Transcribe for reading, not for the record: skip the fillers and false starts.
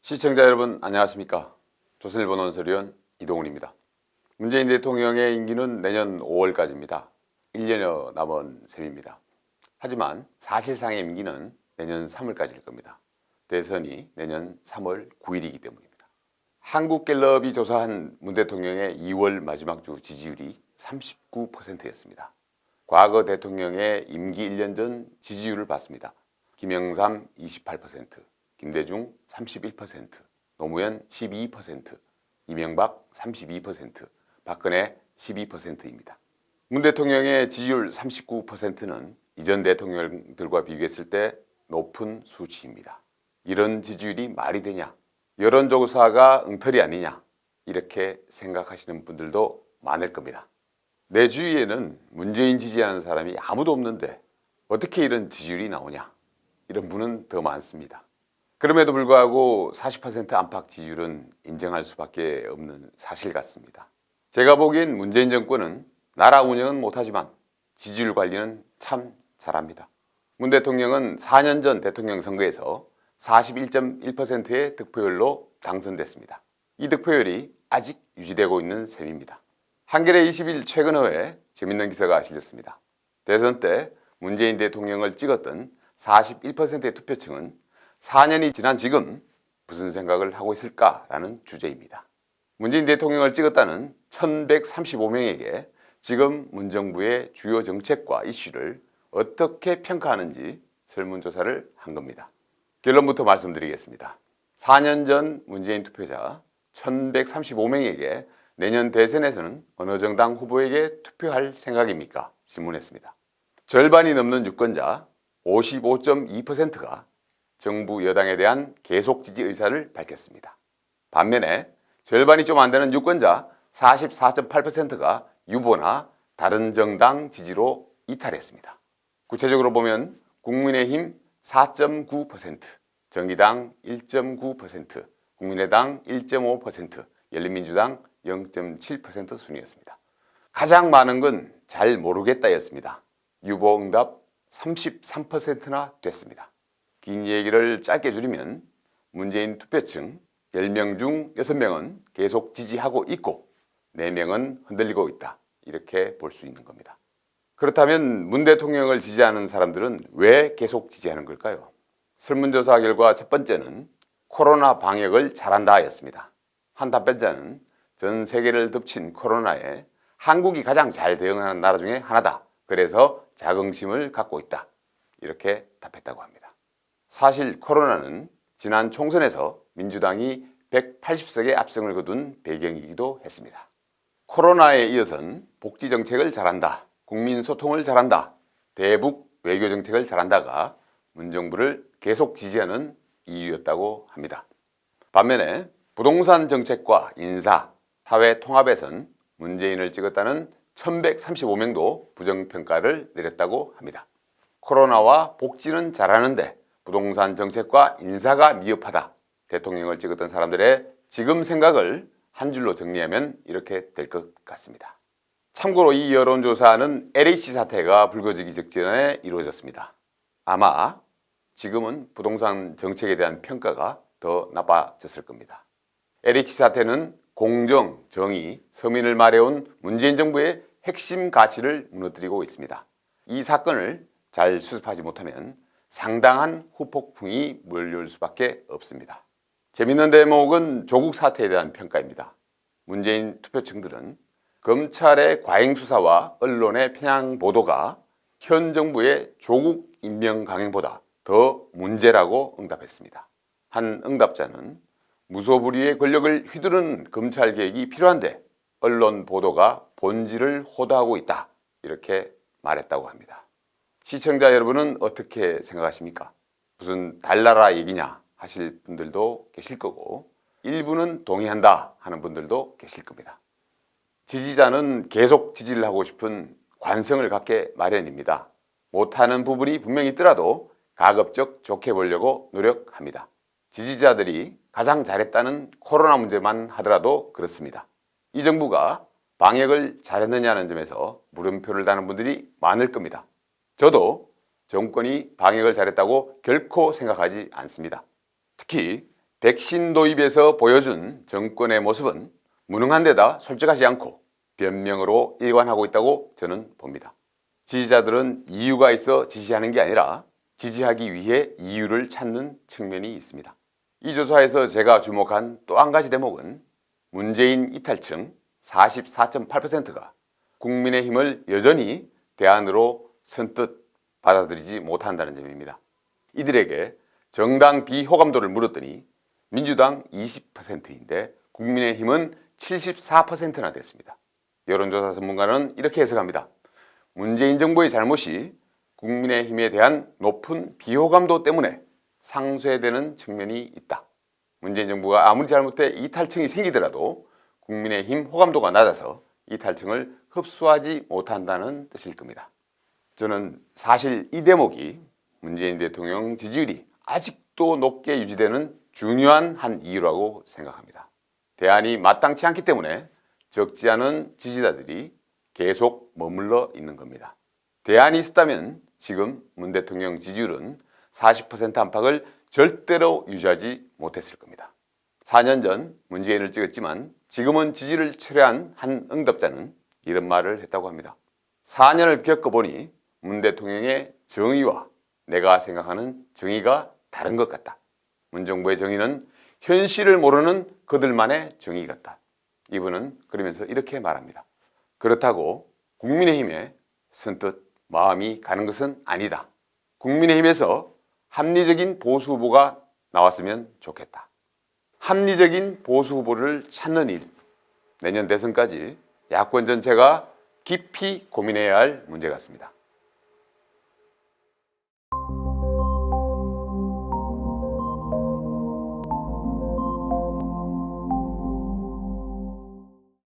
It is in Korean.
시청자 여러분 안녕하십니까. 조선일보 논설위원 이동훈입니다. 문재인 대통령의 임기는 내년 5월까지입니다. 1년여 남은 셈입니다. 하지만 사실상의 임기는 내년 3월까지일 겁니다. 대선이 내년 3월 9일이기 때문입니다. 한국갤럽이 조사한 문 대통령의 2월 마지막 주 지지율이 39%였습니다. 과거 대통령의 임기 1년 전 지지율을 봤습니다. 김영삼 28%, 김대중 31%, 노무현 12%, 이명박 32%, 박근혜 12%입니다. 문 대통령의 지지율 39%는 이전 대통령들과 비교했을 때 높은 수치입니다. 이런 지지율이 말이 되냐? 여론조사가 엉터리 아니냐? 이렇게 생각하시는 분들도 많을 겁니다. 내 주위에는 문재인 지지하는 사람이 아무도 없는데 어떻게 이런 지지율이 나오냐? 이런 분은 더 많습니다. 그럼에도 불구하고 40% 안팎 지지율은 인정할 수밖에 없는 사실 같습니다. 제가 보기엔 문재인 정권은 나라 운영은 못하지만 지지율 관리는 참 잘합니다. 문 대통령은 4년 전 대통령 선거에서 41.1%의 득표율로 당선됐습니다. 이 득표율이 아직 유지되고 있는 셈입니다. 한겨레 20일 최근호에 재밌는 기사가 실렸습니다. 대선 때 문재인 대통령을 찍었던 41%의 투표층은 4년이 지난 지금 무슨 생각을 하고 있을까라는 주제입니다. 문재인 대통령을 찍었다는 1135명에게 지금 문정부의 주요 정책과 이슈를 어떻게 평가하는지 설문조사를 한 겁니다. 결론부터 말씀드리겠습니다. 4년 전 문재인 투표자 1135명에게 내년 대선에서는 어느 정당 후보에게 투표할 생각입니까? 질문했습니다. 절반이 넘는 유권자 55.2%가 정부 여당에 대한 계속 지지 의사를 밝혔습니다. 반면에 절반이 좀 안 되는 유권자 44.8%가 유보나 다른 정당 지지로 이탈했습니다. 구체적으로 보면 국민의힘 4.9%, 정의당 1.9%, 국민의당 1.5%, 열린민주당 0.7% 순이었습니다. 가장 많은 건 잘 모르겠다였습니다. 유보 응답 33%나 됐습니다. 긴 얘기를 짧게 줄이면 문재인 투표층 10명 중 6명은 계속 지지하고 있고 4명은 흔들리고 있다. 이렇게 볼 수 있는 겁니다. 그렇다면 문 대통령을 지지하는 사람들은 왜 계속 지지하는 걸까요? 설문조사 결과 첫 번째는 코로나 방역을 잘한다 였습니다. 한 답변자는 전 세계를 덮친 코로나에 한국이 가장 잘 대응하는 나라 중에 하나다. 그래서 자긍심을 갖고 있다. 이렇게 답했다고 합니다. 사실 코로나는 지난 총선에서 민주당이 180석의 압승을 거둔 배경이기도 했습니다. 코로나에 이어선 복지 정책을 잘한다, 국민 소통을 잘한다, 대북 외교 정책을 잘한다가 문정부를 계속 지지하는 이유였다고 합니다. 반면에 부동산 정책과 인사, 사회 통합에선 문재인을 찍었다는 1135명도 부정평가를 내렸다고 합니다. 코로나와 복지는 잘하는데 부동산 정책과 인사가 미흡하다. 대통령을 찍었던 사람들의 지금 생각을 한 줄로 정리하면 이렇게 될 것 같습니다. 참고로 이 여론조사는 LH 사태가 불거지기 직전에 이루어졌습니다. 아마 지금은 부동산 정책에 대한 평가가 더 나빠졌을 겁니다. LH 사태는 공정, 정의, 서민을 말해온 문재인 정부의 핵심 가치를 무너뜨리고 있습니다. 이 사건을 잘 수습하지 못하면 상당한 후폭풍이 몰려올 수밖에 없습니다. 재밌는 대목은 조국 사태에 대한 평가입니다. 문재인 투표층들은 검찰의 과잉 수사와 언론의 편향 보도가 현 정부의 조국 임명 강행보다 더 문제라고 응답했습니다. 한 응답자는 무소불위의 권력을 휘두르는 검찰 개혁이 필요한데 언론 보도가 본질을 호도하고 있다. 이렇게 말했다고 합니다. 시청자 여러분은 어떻게 생각하십니까? 무슨 달나라 얘기냐 하실 분들도 계실 거고 일부는 동의한다 하는 분들도 계실 겁니다. 지지자는 계속 지지를 하고 싶은 관성을 갖게 마련입니다. 못하는 부분이 분명히 있더라도 가급적 좋게 보려고 노력합니다. 지지자들이 가장 잘했다는 코로나 문제만 하더라도 그렇습니다. 이 정부가 방역을 잘했느냐는 점에서 물음표를 다는 분들이 많을 겁니다. 저도 정권이 방역을 잘했다고 결코 생각하지 않습니다. 특히 백신 도입에서 보여준 정권의 모습은 무능한 데다 솔직하지 않고 변명으로 일관하고 있다고 저는 봅니다. 지지자들은 이유가 있어 지지하는 게 아니라 지지하기 위해 이유를 찾는 측면이 있습니다. 이 조사에서 제가 주목한 또 한 가지 대목은 문재인 이탈층 44.8%가 국민의힘을 여전히 대안으로 선뜻 받아들이지 못한다는 점입니다. 이들에게 정당 비호감도를 물었더니 민주당 20%인데 국민의힘은 74%나 됐습니다. 여론조사 전문가는 이렇게 해석합니다. 문재인 정부의 잘못이 국민의힘에 대한 높은 비호감도 때문에 상쇄되는 측면이 있다. 문재인 정부가 아무리 잘못해 이탈층이 생기더라도 국민의힘 호감도가 낮아서 이탈층을 흡수하지 못한다는 뜻일 겁니다. 저는 사실 이 대목이 문재인 대통령 지지율이 아직도 높게 유지되는 중요한 한 이유라고 생각합니다. 대안이 마땅치 않기 때문에 적지 않은 지지자들이 계속 머물러 있는 겁니다. 대안이 있었다면 지금 문 대통령 지지율은 40% 안팎을 절대로 유지하지 못했을 겁니다. 4년 전 문재인을 찍었지만 지금은 지지를 철회한 한 응답자는 이런 말을 했다고 합니다. 4년을 겪어보니 문 대통령의 정의와 내가 생각하는 정의가 다른 것 같다. 문 정부의 정의는 현실을 모르는 그들만의 정의 같다. 이분은 그러면서 이렇게 말합니다. 그렇다고 국민의힘에 선뜻 마음이 가는 것은 아니다. 국민의힘에서 합리적인 보수 후보가 나왔으면 좋겠다. 합리적인 보수 후보를 찾는 일, 내년 대선까지 야권 전체가 깊이 고민해야 할 문제 같습니다.